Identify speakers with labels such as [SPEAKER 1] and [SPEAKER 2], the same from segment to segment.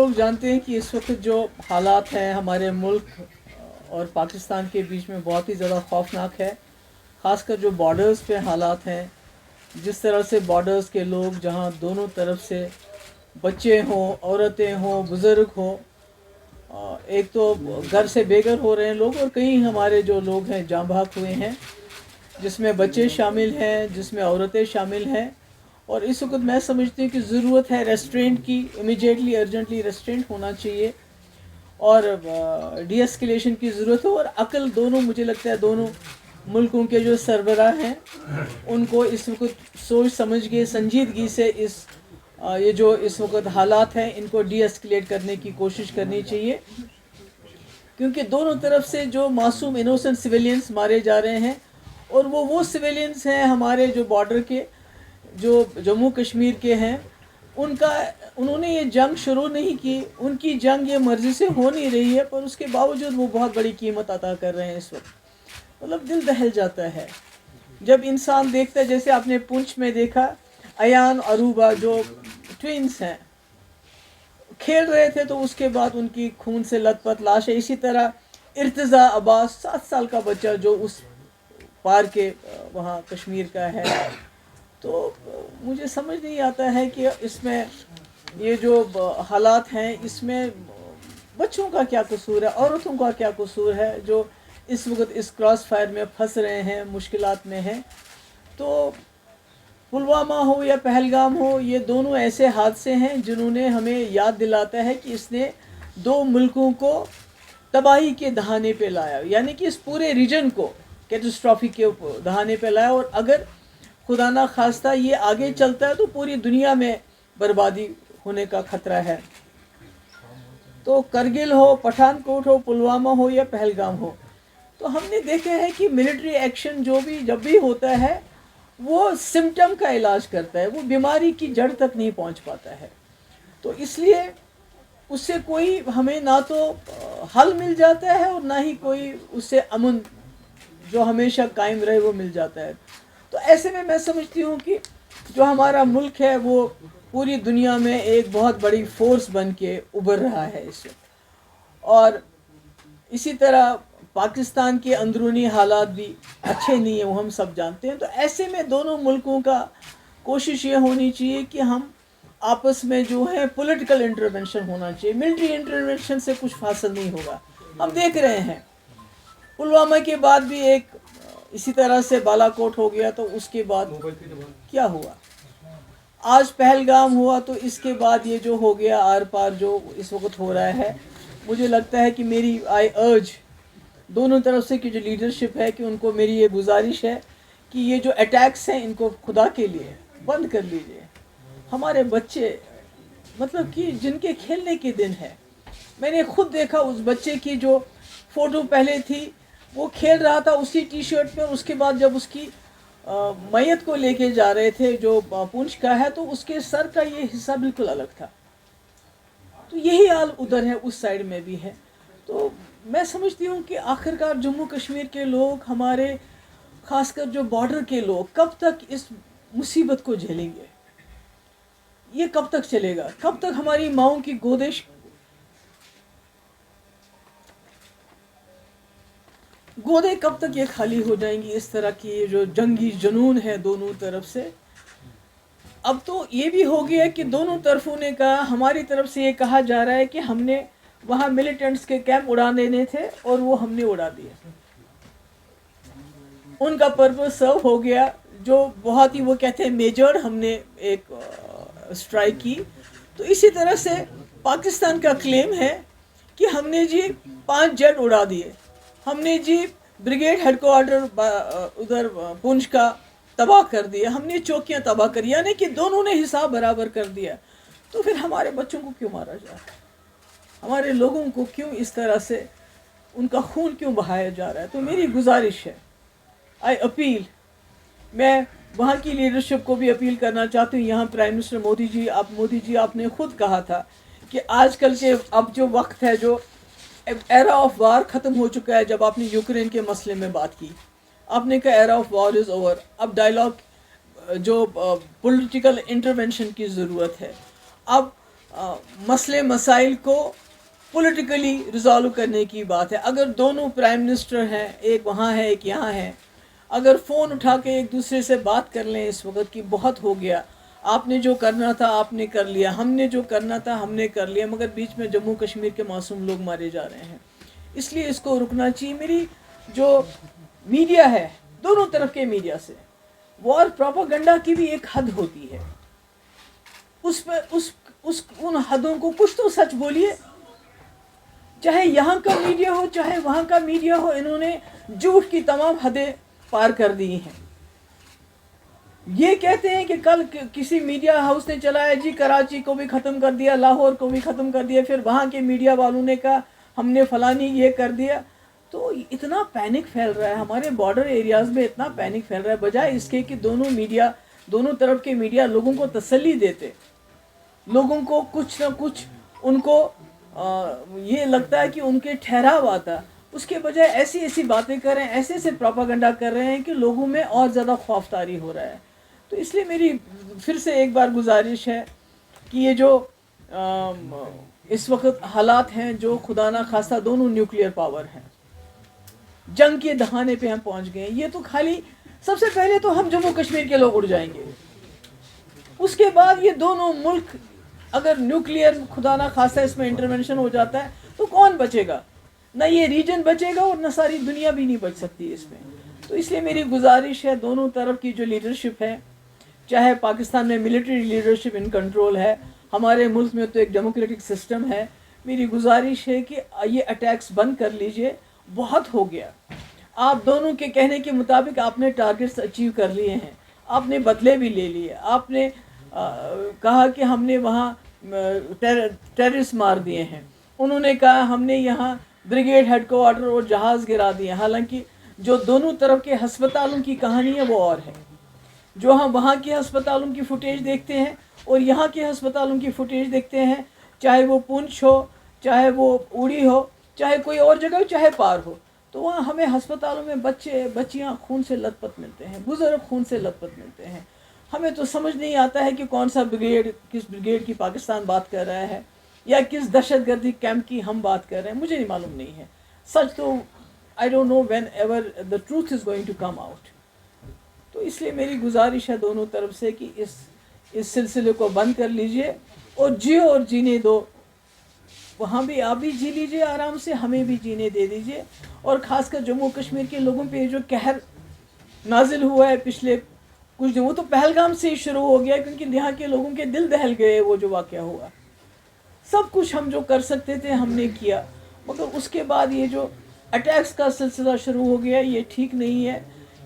[SPEAKER 1] لوگ جانتے ہیں کہ اس وقت جو حالات ہیں ہمارے ملک اور پاکستان کے بیچ میں بہت ہی زیادہ خوفناک ہے، خاص کر جو بارڈرز پہ حالات ہیں. جس طرح سے بارڈرز کے لوگ جہاں دونوں طرف سے بچے ہوں، عورتیں ہوں، بزرگ ہوں، ایک تو گھر سے بے گھر ہو رہے ہیں لوگ، اور کئی ہمارے جو لوگ ہیں جاں بحق ہوئے ہیں، جس میں بچے شامل ہیں، جس میں عورتیں شامل ہیں. اور اس وقت میں سمجھتی ہوں کہ ضرورت ہے ریسٹرینٹ کی، امیجیٹلی ارجنٹلی ریسٹرینٹ ہونا چاہیے، اور ڈی ایسکیلیشن کی ضرورت ہے. اور عقل دونوں، مجھے لگتا ہے دونوں ملکوں کے جو سربراہ ہیں ان کو اس وقت سوچ سمجھ کے سنجیدگی سے یہ جو اس وقت حالات ہیں ان کو ڈی ایسکیلیٹ کرنے کی کوشش کرنی چاہیے، کیونکہ دونوں طرف سے جو معصوم انوسنٹ سویلینز مارے جا رہے ہیں، اور وہ سویلینز ہیں ہمارے جو بارڈر کے، جو جموں کشمیر کے ہیں. انہوں نے یہ جنگ شروع نہیں کی، ان کی جنگ یہ مرضی سے ہو نہیں رہی ہے، پر اس کے باوجود وہ بہت بڑی قیمت عطا کر رہے ہیں اس وقت. مطلب دل دہل جاتا ہے جب انسان دیکھتا ہے، جیسے آپ نے پونچھ میں دیکھا ایان اروبا جو ٹوینز ہیں کھیل رہے تھے، تو اس کے بعد ان کی خون سے لت پت لاش ہے. اسی طرح ارتضیٰ عباس 7 سال کا بچہ جو اس پار کے وہاں کشمیر کا ہے. تو مجھے سمجھ نہیں آتا ہے کہ اس میں یہ جو حالات ہیں اس میں بچوں کا کیا قصور ہے، عورتوں کا کیا قصور ہے جو اس وقت اس کراس فائر میں پھنس رہے ہیں، مشکلات میں ہیں. تو پلوامہ ہو یا پہلگام ہو، یہ دونوں ایسے حادثے ہیں جنہوں نے ہمیں یاد دلاتا ہے کہ اس نے 2 ملکوں کو تباہی کے دہانے پہ لایا، یعنی کہ اس پورے ریجن کو کیٹاسٹرافی کے دہانے پہ لایا. اور اگر خدا نہ خواستہ یہ آگے چلتا ہے تو پوری دنیا میں بربادی ہونے کا خطرہ ہے. تو کرگل ہو، پٹھان کوٹ ہو، پلوامہ ہو یا پہلگام ہو، تو ہم نے دیکھا ہے کہ ملٹری ایکشن جب بھی ہوتا ہے وہ سمٹم کا علاج کرتا ہے، وہ بیماری کی جڑ تک نہیں پہنچ پاتا ہے. تو اس لیے اس سے کوئی ہمیں نہ تو حل مل جاتا ہے اور نہ ہی کوئی اس سے امن جو ہمیشہ قائم رہے وہ مل جاتا ہے. تو ایسے میں سمجھتی ہوں کہ جو ہمارا ملک ہے وہ پوری دنیا میں ایک بہت بڑی فورس بن کے ابھر رہا ہے اس وقت. اور اسی طرح پاکستان کے اندرونی حالات بھی اچھے نہیں ہیں، وہ ہم سب جانتے ہیں. تو ایسے میں دونوں ملکوں کا کوشش یہ ہونی چاہیے کہ ہم آپس میں جو ہے پولیٹیکل انٹرونشن ہونا چاہیے. ملٹری انٹرونشن سے کچھ حاصل نہیں ہوگا. ہم دیکھ رہے ہیں پلوامہ کے بعد بھی ایک اسی طرح سے بالا کوٹ ہو گیا، تو اس کے بعد کیا ہوا؟ آج پہلگام ہوا، تو اس کے بعد یہ جو ہو گیا آر پار جو اس وقت ہو رہا ہے. مجھے لگتا ہے کہ میری آئی ارج دونوں طرف سے کی جو لیڈرشپ ہے کہ ان کو میری یہ گزارش ہے کہ یہ جو اٹیکس ہیں ان کو خدا کے لیے بند کر لیجئے. ہمارے بچے مطلب کہ جن کے کھیلنے کے دن ہے، میں نے خود دیکھا اس بچے کی جو فوٹو پہلے تھی وہ کھیل رہا تھا اسی ٹی شرٹ میں، اس کے بعد جب اس کی میت کو لے کے جا رہے تھے جو پونچھ کا ہے، تو اس کے سر کا یہ حصہ بالکل الگ تھا. تو یہی حال ادھر ہے، اس سائڈ میں بھی ہے. تو میں سمجھتی ہوں کہ آخرکار جموں کشمیر کے لوگ، ہمارے خاص کر جو بارڈر کے لوگ، کب تک اس مصیبت کو جھیلیں گے؟ یہ کب تک چلے گا؟ کب تک ہماری ماؤں کی گودیں کب تک یہ خالی ہو جائیں گی؟ اس طرح کی جو جنگی جنون ہے دونوں طرف سے. اب تو یہ بھی ہو گیا کہ دونوں طرفوں نے کہا، ہماری طرف سے یہ کہا جا رہا ہے کہ ہم نے وہاں ملیٹنٹس کے کیمپ اڑا دینے تھے اور وہ ہم نے اڑا دیے، ان کا پرپز سرو ہو گیا. جو بہت ہی وہ کہتے ہیں میجر ہم نے ایک اسٹرائک کی. تو اسی طرح سے پاکستان کا کلیم ہے کہ ہم نے جی 5 جیٹ اڑا دیے، ہم نے جی بریگیڈ ہیڈ کوارٹر ادھر پونچھ کا تباہ کر دیا، ہم نے چوکیاں تباہ کری، یعنی کہ دونوں نے حساب برابر کر دیا. تو پھر ہمارے بچوں کو کیوں مارا جا رہا ہے؟ ہمارے لوگوں کو کیوں اس طرح سے ان کا خون کیوں بہایا جا رہا ہے؟ تو میری گزارش ہے، آئی اپیل، میں وہاں کی لیڈرشپ کو بھی اپیل کرنا چاہتی ہوں. یہاں پرائم منسٹر مودی جی آپ نے خود کہا تھا کہ آج کل کے اب جو وقت ہے، جو ایرا آف وار ختم ہو چکا ہے. جب آپ نے یوکرین کے مسئلے میں بات کی، آپ نے کہا era of war is over, اب ڈائلاگ جو پولیٹیکل انٹرونشن کی ضرورت ہے. اب مسئلے مسائل کو پولیٹیکلی ریزالو کرنے کی بات ہے. اگر دونوں پرائم منسٹر ہیں, ایک وہاں ہے ایک یہاں ہے, اگر فون اٹھا کے ایک دوسرے سے بات کر لیں اس وقت کی بہت ہو گیا, آپ نے جو کرنا تھا آپ نے کر لیا, ہم نے جو کرنا تھا ہم نے کر لیا, مگر بیچ میں جموں کشمیر کے معصوم لوگ مارے جا رہے ہیں. اس لیے اس کو رکنا چاہیے. میری جو میڈیا ہے, دونوں طرف کے میڈیا سے وار پروپاگنڈا کی بھی ایک حد ہوتی ہے. اس پہ ان حدوں کو کچھ تو سچ بولیے. چاہے یہاں کا میڈیا ہو چاہے وہاں کا میڈیا ہو, انہوں نے جھوٹ کی تمام حدیں پار کر دی ہیں. یہ کہتے ہیں کہ کل کسی میڈیا ہاؤس نے چلایا جی کراچی کو بھی ختم کر دیا, لاہور کو بھی ختم کر دیا, پھر وہاں کے میڈیا والوں نے کہا ہم نے فلانی یہ کر دیا. تو اتنا پینک پھیل رہا ہے ہمارے بارڈر ایریاز میں, اتنا پینک پھیل رہا ہے, بجائے اس کے کہ دونوں طرف کے میڈیا لوگوں کو تسلی دیتے, لوگوں کو کچھ نہ کچھ ان کو یہ لگتا ہے کہ ان کے ٹھہراو آتا, اس کے بجائے ایسی باتیں کر رہے ہیں, ایسے پروپاگنڈا کر رہے ہیں کہ لوگوں میں اور زیادہ خوف طاری ہو رہا ہے. تو اس لیے میری پھر سے ایک بار گزارش ہے کہ یہ جو اس وقت حالات ہیں, جو خدا نہ خواستہ دونوں نیوکلیئر پاور ہیں, جنگ کے دہانے پہ ہم پہنچ گئے ہیں. یہ تو خالی سب سے پہلے تو ہم جموں کشمیر کے لوگ اڑ جائیں گے, اس کے بعد یہ دونوں ملک اگر نیوکلیئر خدا نہ خواستہ اس میں انٹرونشن ہو جاتا ہے تو کون بچے گا؟ نہ یہ ریجن بچے گا اور نہ ساری دنیا بھی نہیں بچ سکتی اس میں. تو اس لیے میری گزارش ہے دونوں طرف کی جو لیڈرشپ ہے, چاہے پاکستان میں ملٹری لیڈرشپ ان کنٹرول ہے, ہمارے ملک میں تو ایک ڈیموکریٹک سسٹم ہے, میری گزارش ہے کہ یہ اٹیکس بند کر لیجئے, بہت ہو گیا. آپ دونوں کے کہنے کے مطابق آپ نے ٹارگٹس اچیو کر لیے ہیں, آپ نے بدلے بھی لے لیے, آپ نے کہا کہ ہم نے وہاں ٹیررسٹ مار دیے ہیں, انہوں نے کہا ہم نے یہاں بریگیڈ ہیڈ کوارٹر اور جہاز گرا دیے. حالانکہ جو دونوں طرف کے ہسپتالوں کی کہانی ہے وہ اور ہے. جو ہم وہاں کے ہسپتالوں کی فوٹیج دیکھتے ہیں اور یہاں کے ہسپتالوں کی فوٹیج دیکھتے ہیں, چاہے وہ پونچھ ہو, چاہے وہ اوڑی ہو, چاہے کوئی اور جگہ ہو, چاہے پار ہو, تو وہاں ہمیں ہسپتالوں میں بچے بچیاں خون سے لت پت ملتے ہیں, بزرگ خون سے لت پت ملتے ہیں. ہمیں تو سمجھ نہیں آتا ہے کہ کون سا بریگیڈ کس بریگیڈ کی پاکستان بات کر رہا ہے یا کس دہشت گردی کیمپ کی ہم بات کر رہے ہیں, مجھے نہیں معلوم نہیں ہے. سچ تو I don't know whenever the truth is going to come out. تو اس لیے میری گزارش ہے دونوں طرف سے کہ اس سلسلے کو بند کر لیجئے اور جیو اور جینے دو. وہاں بھی آپ بھی جی لیجئے آرام سے, ہمیں بھی جینے دے دیجئے. اور خاص کر جموں کشمیر کے لوگوں پہ جو قہر نازل ہوا ہے پچھلے کچھ دن, وہ تو پہلگام سے ہی شروع ہو گیا, کیونکہ یہاں کے لوگوں کے دل دہل گئے. وہ جو واقعہ ہوا, سب کچھ ہم جو کر سکتے تھے ہم نے کیا, مگر اس کے بعد یہ جو اٹیکس کا سلسلہ شروع ہو گیا, یہ ٹھیک نہیں ہے,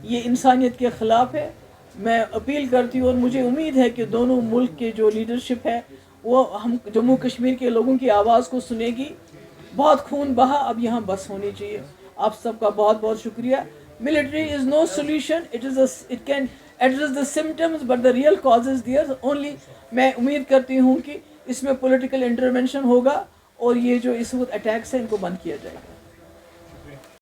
[SPEAKER 1] یہ انسانیت کے خلاف ہے. میں اپیل کرتی ہوں اور مجھے امید ہے کہ دونوں ملک کے جو لیڈرشپ ہے وہ ہم جموں کشمیر کے لوگوں کی آواز کو سنے گی. بہت خون بہا, اب یہاں بس ہونی چاہیے. آپ سب کا بہت بہت شکریہ. Military is no solution, it can address the symptoms but the real cause is there only. میں امید کرتی ہوں کہ اس میں پولیٹیکل انٹرونشن ہوگا اور یہ جو اس وقت اٹیکس ہیں ان کو بند کیا جائے گا.